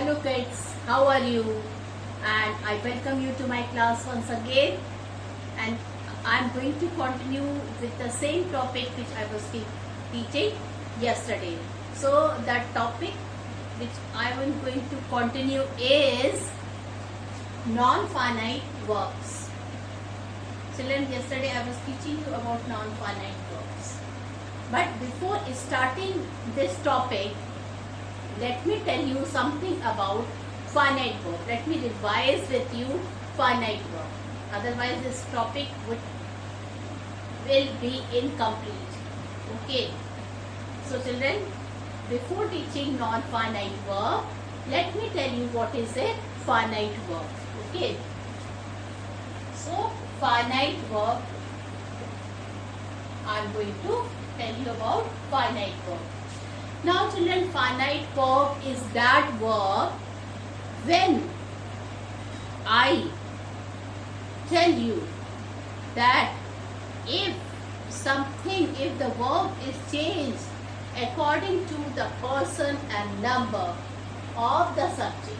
Hello kids, how are you? And I welcome you to my class once again, and I'm going to continue with the same topic which I was teaching yesterday. So the topic which I am going to continue is non-finite verbs. Children, yesterday I was teaching you about non-finite verbs. But before starting this topic, let me tell you something about finite verb. Let me revise with you finite verb. Otherwise this topic will be incomplete. Okay. So children, before teaching non-finite verb, let me tell you what is a finite verb. Okay. So finite verb, I am going to tell you about finite verb. Now children, finite verb is that verb when I tell you that if the verb is changed according to the person and number of the subject.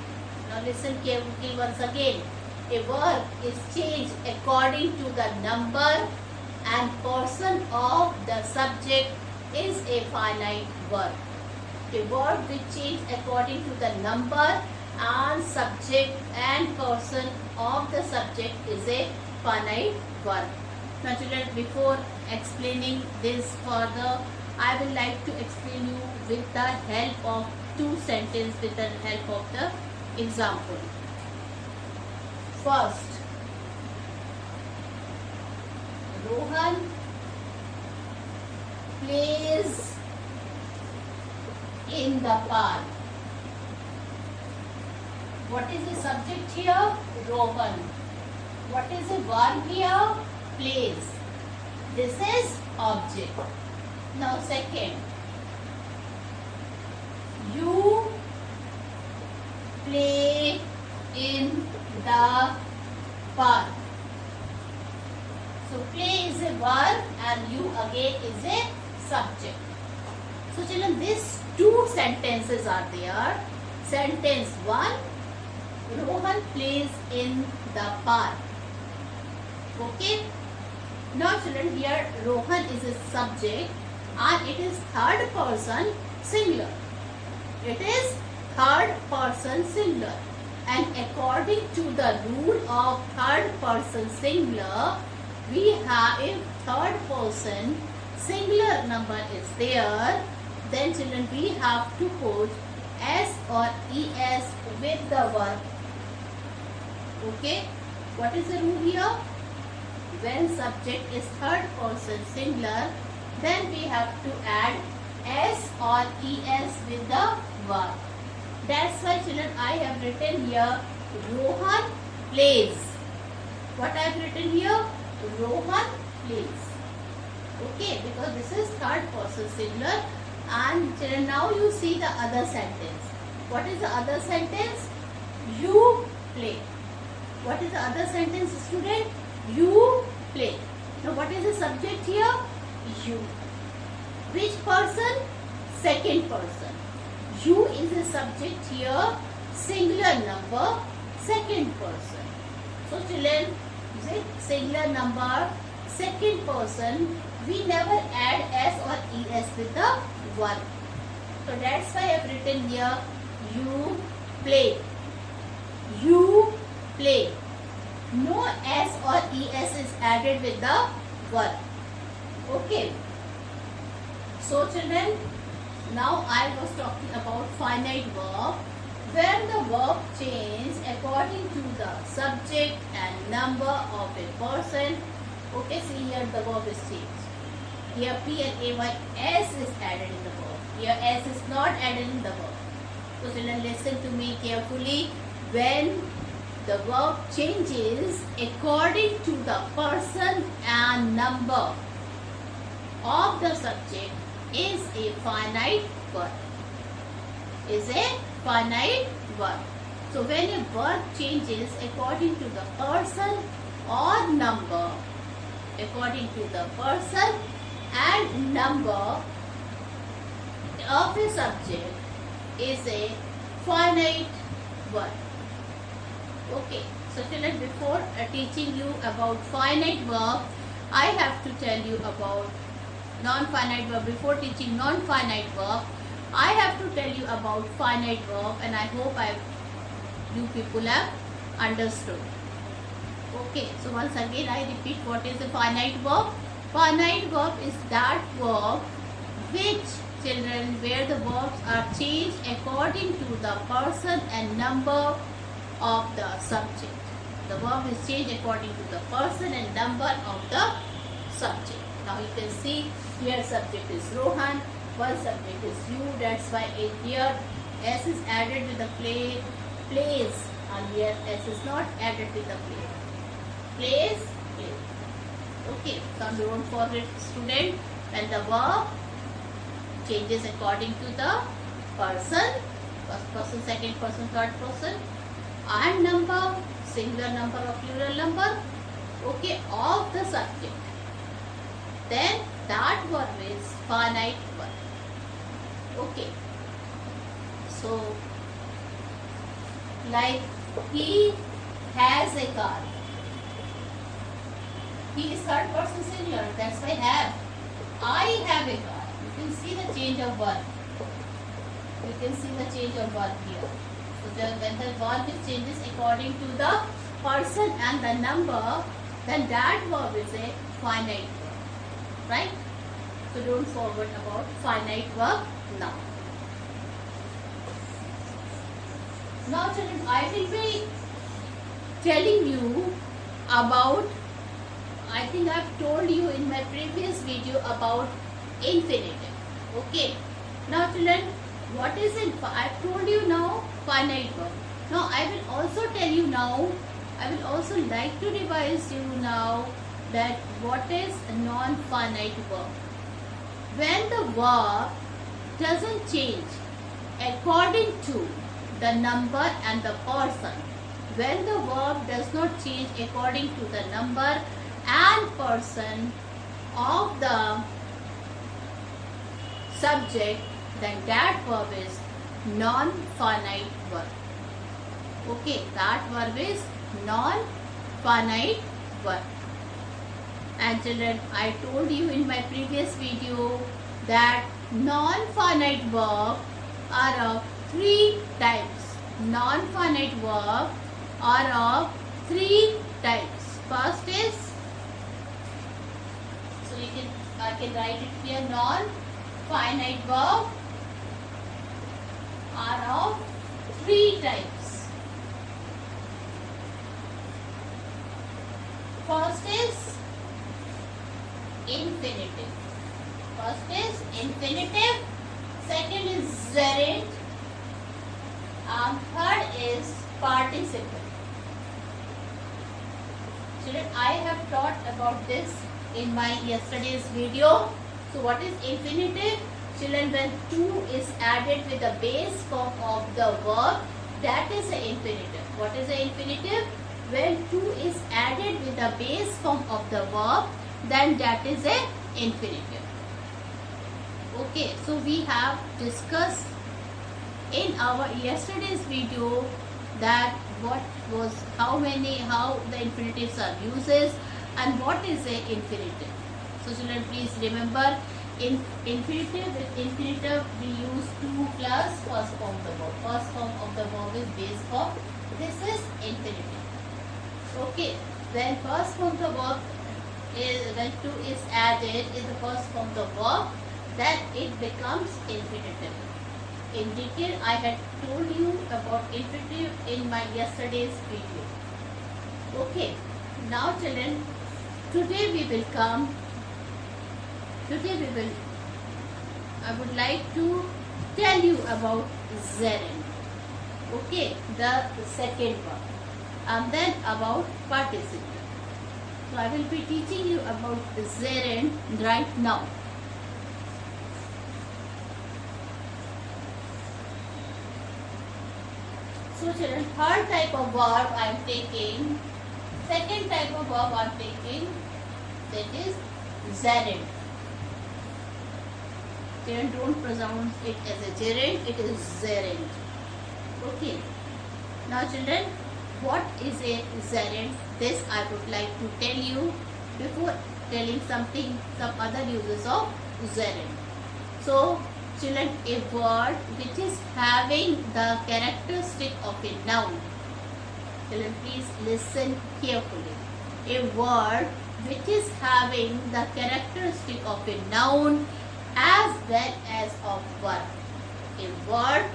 Now listen carefully once again. A verb is changed according to the number and person of the subject is a finite verb. A verb which change according to the number and subject and person of the subject is a finite verb. Now children, before explaining this further, I would like to explain you with the help of two sentences, with the help of the example. First, Rohan plays in the park. What is the subject here? Rohan. What is the verb here? Plays. This is object. Now second, you play in the park. So play is a verb and you again is a subject. So children, these two sentences are there. Sentence 1, Rohan plays in the park. Okay. Now children, here Rohan is a subject and it is third person singular. It is third person singular. And according to the rule of third person singular, we have if third person singular number is there, then children we have to put s or es with the verb. Okay, what is the rule here? When subject is third person singular, then we have to add s or es with the verb. That's why children I have written here Rohan plays. What I have written here? Rohan plays. Okay, because this is third person singular. And children, now you see the other sentence. What is the other sentence? You play. What is the other sentence, student? You play. Now what is the subject here? You. Which person? Second person. You is the subject here, singular number, second person. So children, with singular number, second person, we never add s or es with the verb. So that's why I have written here, you play. You play. No s or es is added with the verb. Okay. So children, now I was talking about finite verb, where the verb changes according to the subject and number of a person. Okay, see here the verb is changed. Here P and AY, S is added in the verb. Here S is not added in the verb. So children, listen to me carefully. When the verb changes according to the person and number of the subject is a finite verb. Is a finite verb. So when a verb changes according to the person or number, according to the person and number of a subject is a finite verb. Okay, so children, before teaching you about finite verb, I have to tell you about non-finite verb. Before teaching non-finite verb, I have to tell you about finite verb, and I hope you people have understood. Okay, so once again I repeat, what is a finite verb? Finite verb is that verb which, children, where the verbs are changed according to the person and number of the subject. The verb is changed according to the person and number of the subject. Now you can see here subject is Rohan, one subject is you, that's why in here S is added with the plays, and here S is not added with the play. Plays, play. Okay, so don't forget, student, when the verb changes according to the person, first person, second person, third person, and number, singular number or plural number, okay, of the subject, then that verb is finite verb. Okay, so like he has a car. He is third person singular, that's why have. I have a car. You can see the change of verb. You can see the change of verb here. So when the verb changes according to the person and the number, then that verb is a finite verb. Right? So don't forget about finite verb now. Now children, I will be telling you about, I think I have told you in my previous video about infinitive. Okay. Now children, what is it? I have told you now finite verb. Now I will also tell you now, I will also like to revise you now that what is a non-finite verb. When the verb doesn't change according to the number and the person, when the verb does not change according to the number and person of the subject, then that verb is non-finite verb. Okay, that verb is non-finite verb. And children, I told you in my previous video that non-finite verb are of 3 types. Non-finite verb are of 3 types. First is, so I can write it here, non-finite verb are of 3 types. First is infinitive. Second is gerund, and third is participle. Children, I have taught about this in my yesterday's video. So what is infinitive? Children, when to is added with the base form of the verb, that is an infinitive. What is an infinitive? When to is added with the base form of the verb, then that is an infinitive. Okay, so we have discussed in our yesterday's video that how the infinitives are uses and what is an infinitive. So children, please remember, in infinitive, with infinitive we use to plus first form of the verb. First form of the verb is base form. This is infinitive. Okay, when first form of the verb is, when to is added in the first form of the verb, then it becomes infinitive. In detail, I had told you about infinitive in my yesterday's video. Okay, now children, today I would like to tell you about gerund. Okay, the second one, and then about participle. So I will be teaching you about gerund right now. So children, third type of verb I am taking, second type of verb I am taking, that is gerund. Children, don't pronounce it as a gerund, it is gerund. Okay. Now children, what is a gerund? This I would like to tell you before telling some other uses of gerund. So children, a word which is having the characteristic of a noun. Children, please listen carefully. A word which is having the characteristic of a noun as well as of verb. A word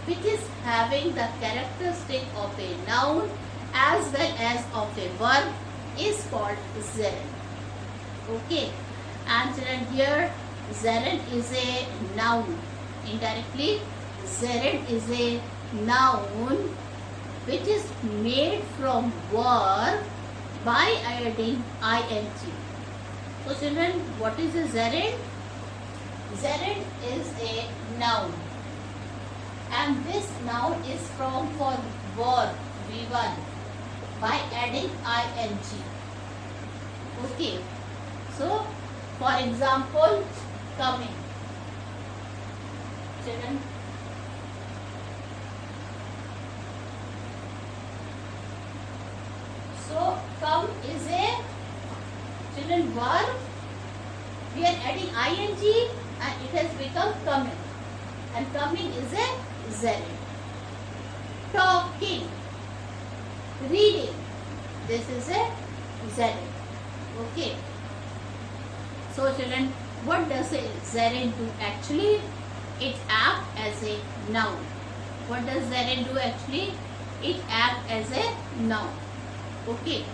which is having the characteristic of a noun as well as of a verb is called gerund. Okay, and children, here gerund is a noun. Indirectly, gerund is a noun which is made from verb by adding ing. So children, what is a gerund? Gerund is a noun, and this noun is from for verb V1 by adding ing. Okay, so for example, coming. Children, so come is a children verb. We are adding ing and it has become coming, and coming is a gerund. Talking, reading, this is a gerund. Okay. So children, what does a gerund do actually? It acts as a noun. What does gerund do actually? It acts as a noun. Okay.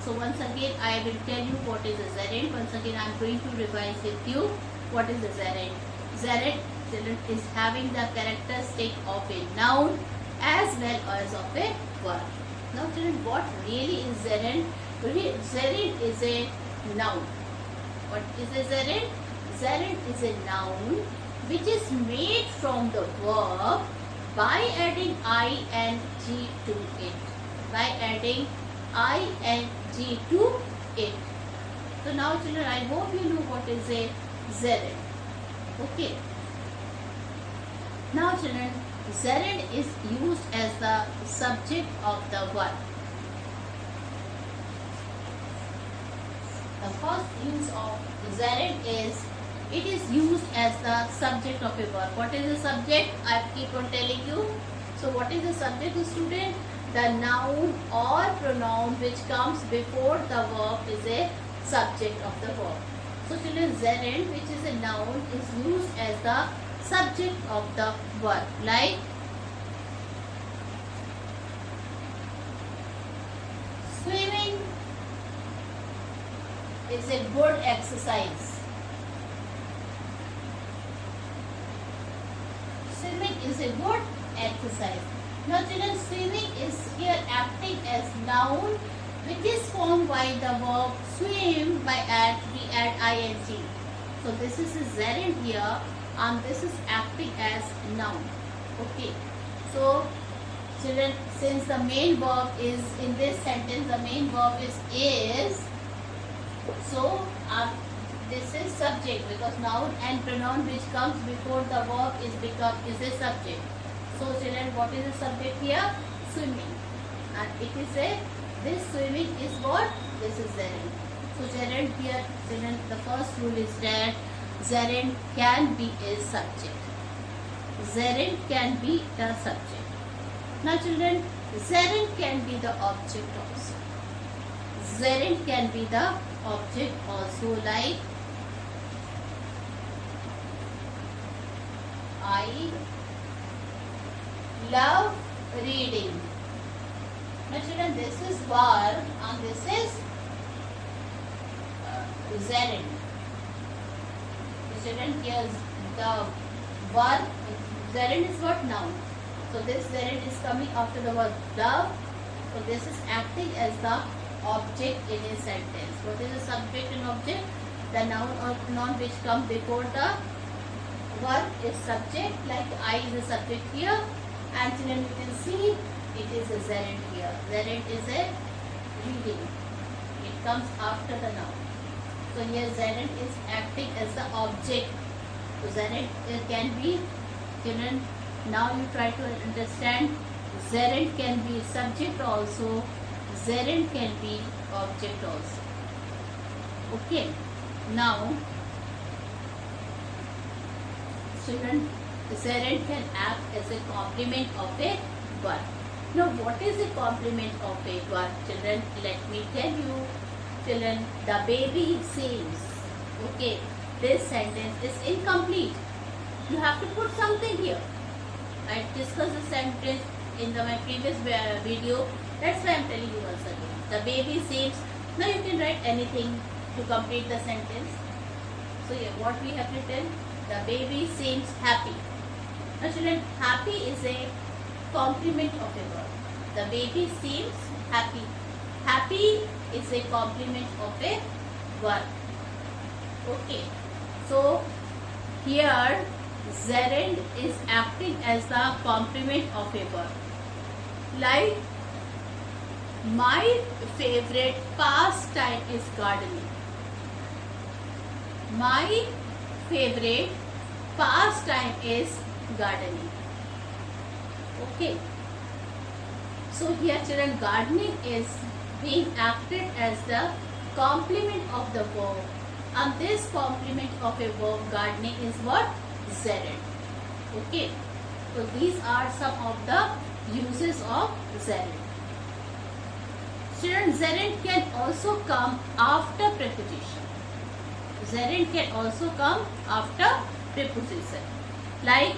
So once again I will tell you what is a gerund. Once again I am going to revise with you what is a gerund. Gerund, children, is having the characteristic of a noun as well as of a verb. Now children, what really is gerund? Gerund is a noun. What is a gerund? Gerund is a noun which is made from the verb by adding ing to it. By adding ing to it. So now children, I hope you know what is a gerund. Okay. Now children, gerund is used as the subject of the verb. The first use of gerund is it is used as the subject of a verb. What is the subject? I keep on telling you. So what is the subject, student? The noun or pronoun which comes before the verb is a subject of the verb. So children, gerund, which is a noun, is used as the subject of the verb. Like swimming is a good exercise. Swimming is a good exercise. Now children, swimming is here acting as noun which is formed by the verb swim by we add ing. So this is a gerund here and this is acting as noun. Okay. So children, since the main verb is in this sentence, the main verb is so this is subject because noun and pronoun which comes before the verb is a subject. So children, what is the subject here? Swimming, and it is a this swimming is what? This is gerund. So gerund here, children, the first rule is that gerund can be a subject. Gerund can be the subject. Now children, gerund can be the object also. Gerund can be the object also, like I love reading. Now children, this is verb and this is gerund. Children, here the verb, gerund is what? Noun. So this gerund is coming after the word love. So this is acting as the object in a sentence. What is the subject and object? The noun or pronoun which come before the verb is subject, like I is a subject here, and children, you can see it is a gerund here. Gerund is a reading. It comes after the noun. So here gerund is acting as the object. So gerund can be, children, now you try to understand Gerund can be subject also. Gerund can be object also. Okay. Now, children, gerund can act as a complement of a verb. Now, what is a complement of a verb, children? Let me tell you. Children, the baby sings. Okay, this sentence is incomplete. You have to put something here. I discussed the sentence in my previous video. That's why I'm telling you once again. The baby sings. Now you can write anything to complete the sentence. So yeah, what we have written? The baby seems happy. Now children, happy is a complement of a verb. The baby seems happy. Happy is a complement of a verb. Okay. So here gerund is acting as the complement of a verb. Like, my favorite pastime is gardening. My favorite pastime is gardening. Okay. So here children, gardening is being acted as the complement of the verb. And this complement of a verb, gardening, is what? Gerund. Okay. So these are some of the uses of gerund. Children, gerund can also come after preposition. Gerund can also come after preposition. Like,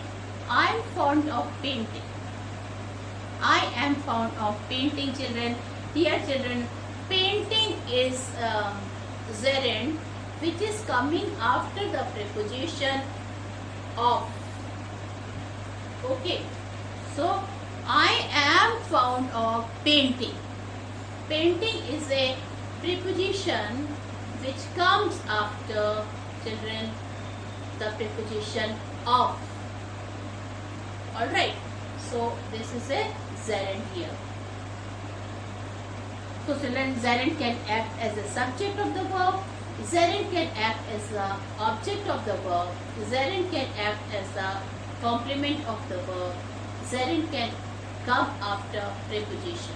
I am fond of painting. I am fond of painting, children. Here children, painting is gerund, which is coming after the preposition of. Okay. So, I am fond of painting. Painting is a preposition which comes after, children, the preposition of. Alright. So, this is a gerund here. So, children, gerund can act as a subject of the verb. Gerund can act as the object of the verb. Gerund can act as the complement of the verb. Gerund can come after preposition.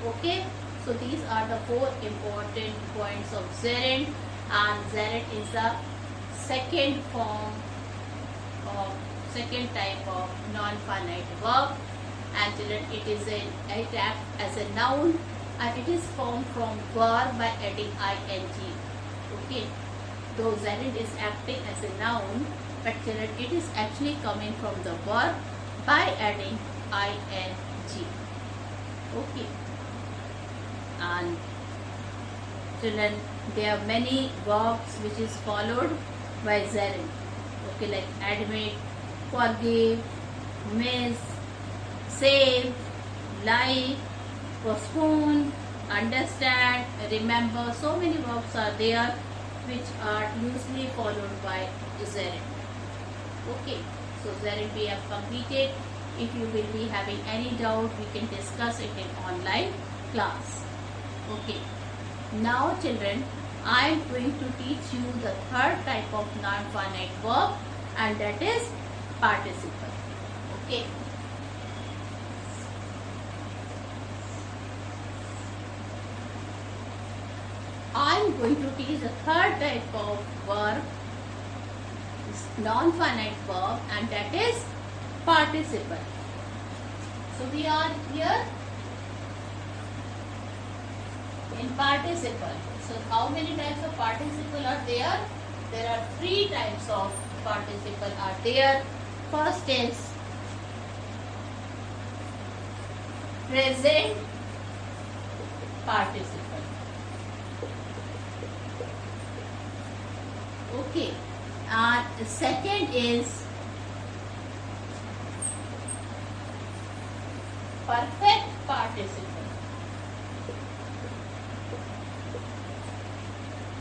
Okay, so these are the 4 important points of gerund, and gerund is the second type of non-finite verb, and children, it acts as a noun, and it is formed from verb by adding ing. Okay, though gerund is acting as a noun, but children, it is actually coming from the verb by adding ing. Okay. And children, there are many verbs which is followed by gerund. Okay, like admit, forgive, miss, save, like, postpone, understand, remember. So many verbs are there which are usually followed by gerund. Okay, so gerund we have completed. If you will be having any doubt, we can discuss it in online class. Okay, now children, I am going to teach you the third type of non-finite verb, and that is participle. Okay. I am going to teach the third type of verb, non-finite verb, and that is participle. So we are here in participle. So how many types of participle are there? There are 3 types of participle are there. First is present participle. Okay. And second is perfect participle.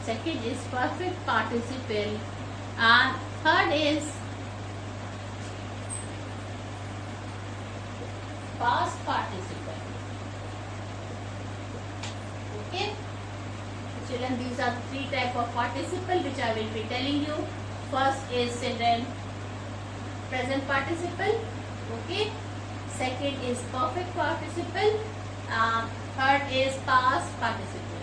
Second is perfect participle, and third is past participle. Okay, children, these are 3 types of participle which I will be telling you. First is children present participle. Okay, second is perfect participle, third is past participle.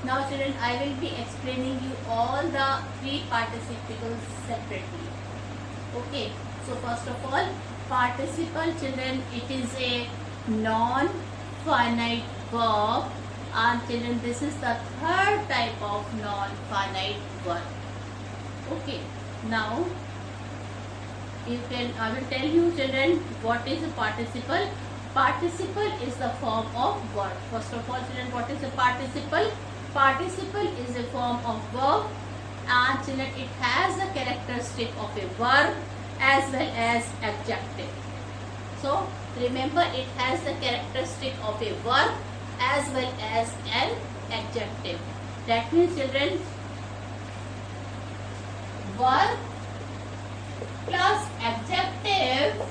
Now children, I will be explaining you all the three participles separately. Okay, so first of all, participle children, it is a non-finite verb, and children, this is the third type of non-finite verb. Okay, now I will tell you children what is a participle. Participle is the form of verb. First of all children, what is a participle? Participle is a form of verb, and children, it has the characteristic of a verb as well as adjective. So remember, it has the characteristic of a verb as well as an adjective. That means children, verb plus adjective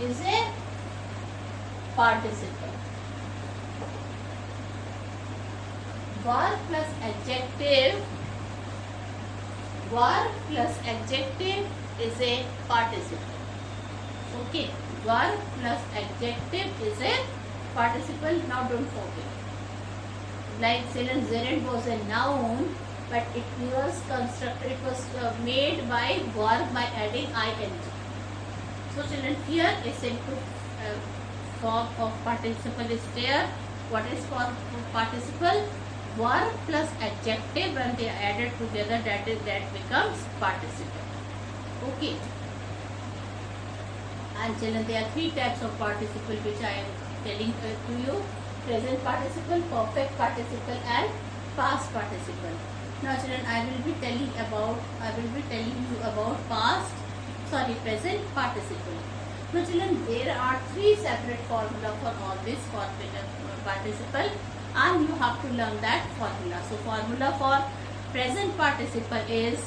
is a participle. Verb plus adjective is a participle. Okay, verb plus adjective is a participle. Now don't forget, like Zeren was a noun, but it was constructed, it was made by verb by adding ing. So children, here a simple form of participle is there. What is for participle? Verb plus adjective, when they are added together, that becomes participle. Okay. And children, there are three types of participle which I am telling to you: present participle, perfect participle, and past participle. Now children, I will be telling you about present participle. Now children, there are three separate formula for all this for participle, and you have to learn that formula. So formula for present participle is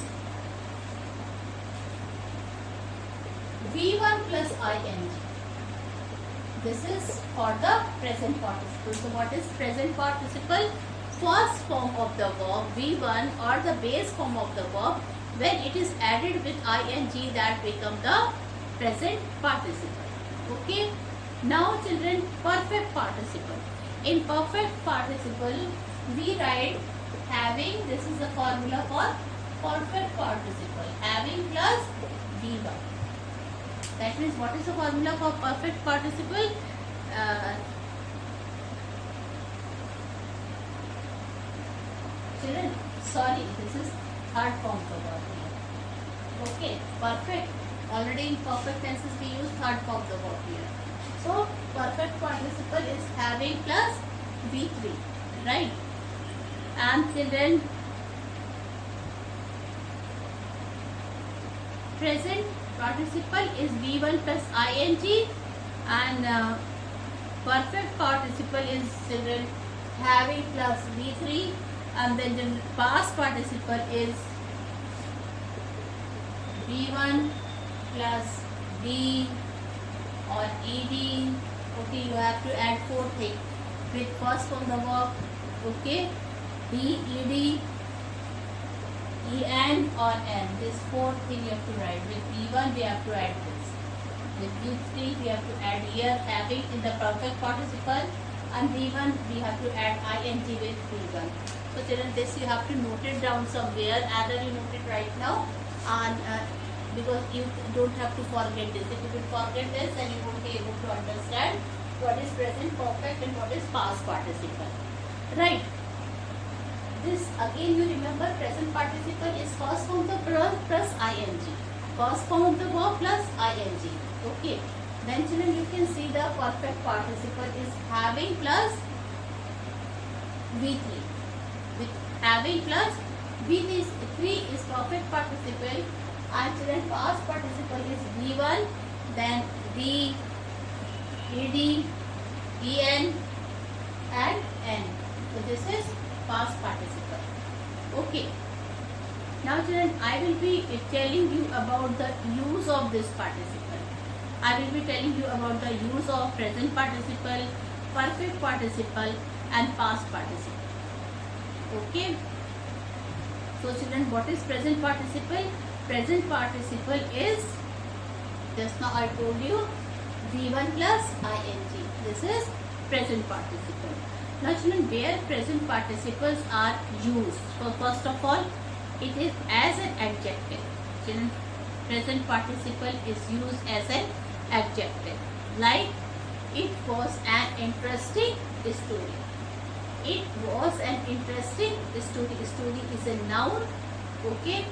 V1 plus ing. This is for the present participle. So what is present participle? First form of the verb V1 or the base form of the verb, when it is added with ing, that become the present participle. Okay. Now children, perfect participle. In perfect participle, we write having. This is the formula for perfect participle. Having plus V1. That means, what is the formula for perfect participle? Children, sorry, this is third form of verb here. Okay, perfect. Already in perfect tenses we use third form of the verb here. So perfect participle is having plus V3, right? And children, present participle is V1 plus ing, and perfect participle is children having plus V3, and then the past participle is V1 plus D or ed. Okay, you have to add four things with first form the verb. Okay, D, ed, en or n. This fourth thing you have to write. With V1 we have to add this. With V3 we have to add here having in the perfect participle, and V1 we have to add ing with V1. So children, this you have to note it down somewhere. Either you note it right now, and because you don't have to forget this. If you will forget this, then you won't be able to understand what is present perfect and what is past participle. Right. This again, you remember, present participle is first form of the verb plus ing. First form of the verb plus ing. Okay. Then children, you can see the perfect participle is having plus V3. With having plus V3 is perfect participle, and children, past participle is V1, then D, ed, en, and n. So this is past participle. Okay. Now children, I will be telling you about the use of this participle. I will be telling you about the use of present participle, perfect participle, and past participle. Okay. So children, what is present participle? present participle is, just now I told you, V1 plus ing. This is present participle. Now children, where present participles are used? So first of all, it is as an adjective. Children, present participle is used as an adjective. Like, it was an interesting story. It was an interesting story. Story is a noun. Okay.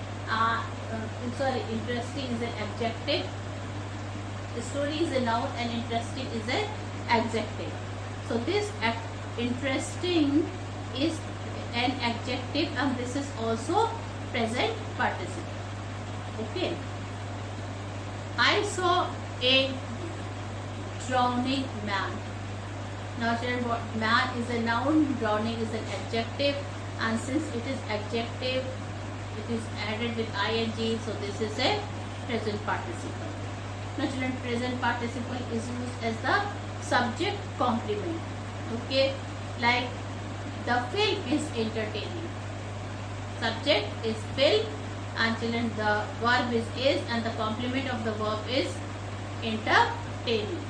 Interesting is an adjective. Story is a noun and interesting is an adjective. So this interesting is an adjective and this is also present participle. Okay. I saw a drowning man. Now children, man is a noun, drowning is an adjective, and since it is adjective, it is added with ing, so this is a present participle. Now children, present participle is used as the subject complement. Okay, like the film is entertaining. Subject is film, and children, the verb is and the complement of the verb is entertaining.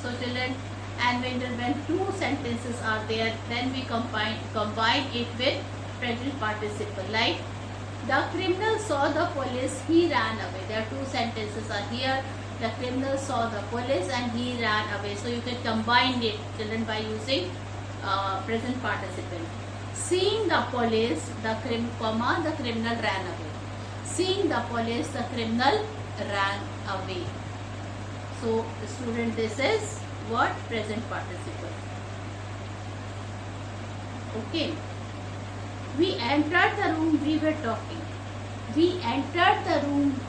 So children, and when two sentences are there, then we combine it with present participle. Like, the criminal saw the police, he ran away. There are two sentences are here. The criminal saw the police and he ran away. So you can combine it, children, by using present participle. Seeing the police, the criminal ran away. Seeing the police, the criminal ran away. So student, this is what? Present participle. Okay. We entered the room, we were talking. We entered the room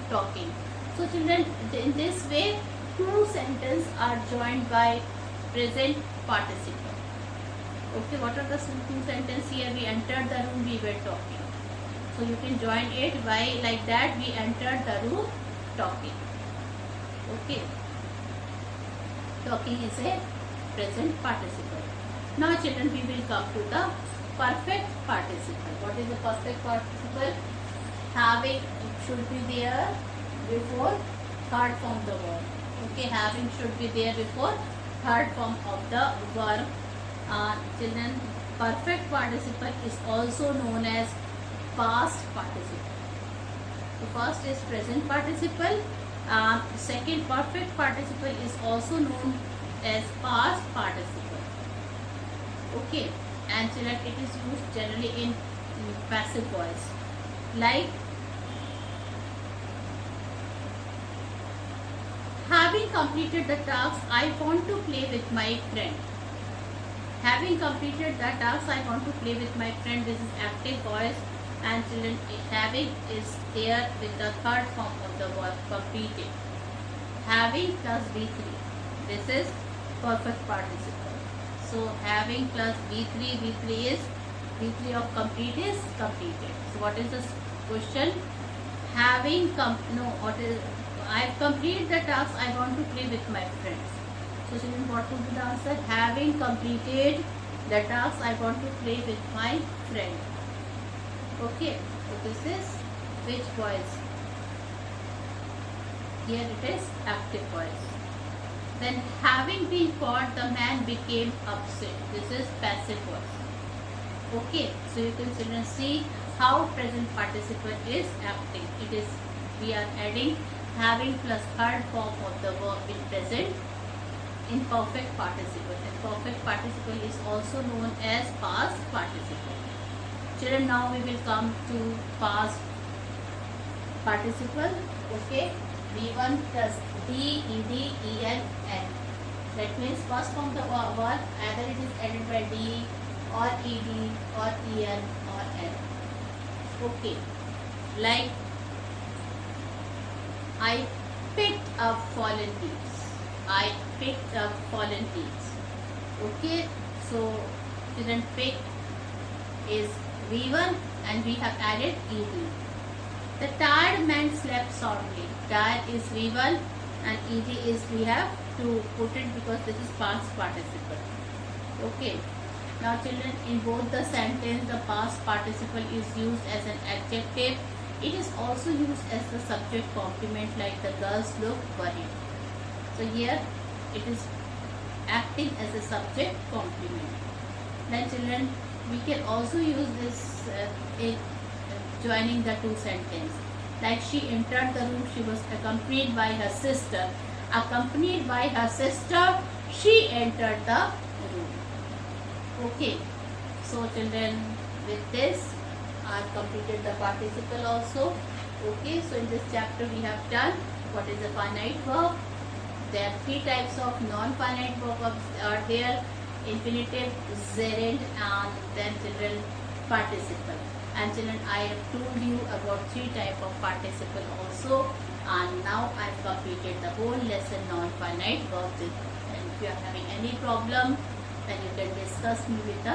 talking. So children, in this way, two sentences are joined by present participle. Okay, what are the two sentences here? We entered the room, we were talking. So you can join it by like that, we entered the room talking. Okay. Talking is a present participle. Now children, we will come to the perfect participle. What is the perfect participle? Having should be there before third form of the verb. Okay, having should be there before third form of the verb. Children, perfect participle is also known as past participle. So first is present participle. Second, perfect participle is also known as past participle. Okay, and children, it is used generally in passive voice. Like, having completed the task, I want to play with my friend. Having completed the task, I want to play with my friend. This is active voice, and children, having is there with the third form of the verb, completed. Having plus V3. This is perfect participle. So having plus V3, V3 is V3 of complete is completed. So what is this question? Having I've completed the task, I want to play with my friends. So children, what would be the answer? Having completed the task, I want to play with my friend. Okay, so this is which voice? Here it is active voice. Then having been caught, the man became upset. This is passive voice. Okay, so you can children see how present participle is acting. It is, we are adding having plus third form of the verb in present in perfect participle. And perfect participle is also known as past participle. Children, now we will come to past participle. Okay, V1 plus D, ED, EN, N. That means first form the verb, either it is added by D or ED or EN or N. Okay, like, I picked up fallen leaves. I picked up fallen leaves. Okay, so children, pick is V1 and we have added ED. The tired man slept soundly. Tired is V1 and ED is we have to put it because this is past participle. Okay. Now children, in both the sentence, the past participle is used as an adjective. It is also used as the subject complement, like the girls look worried. So here it is acting as a subject complement. Then children, we can also use this in joining the two sentences. Like she entered the room, she was accompanied by her sister. Accompanied by her sister, she entered the room. Okay, so children, with this I have completed the participle also. Okay, so in this chapter we have done what is a finite verb. There are three types of non-finite verbs are there: infinitive, gerund, and then children participle. And children, I have told you about three types of participle also, and now I have completed the whole lesson non-finite verbs. And if you are having any problem, then you can discuss me with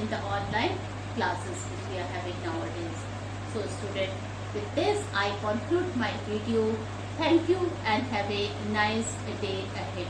in the online classes which we are having nowadays. So student, with this I conclude my video. Thank you and have a nice day ahead.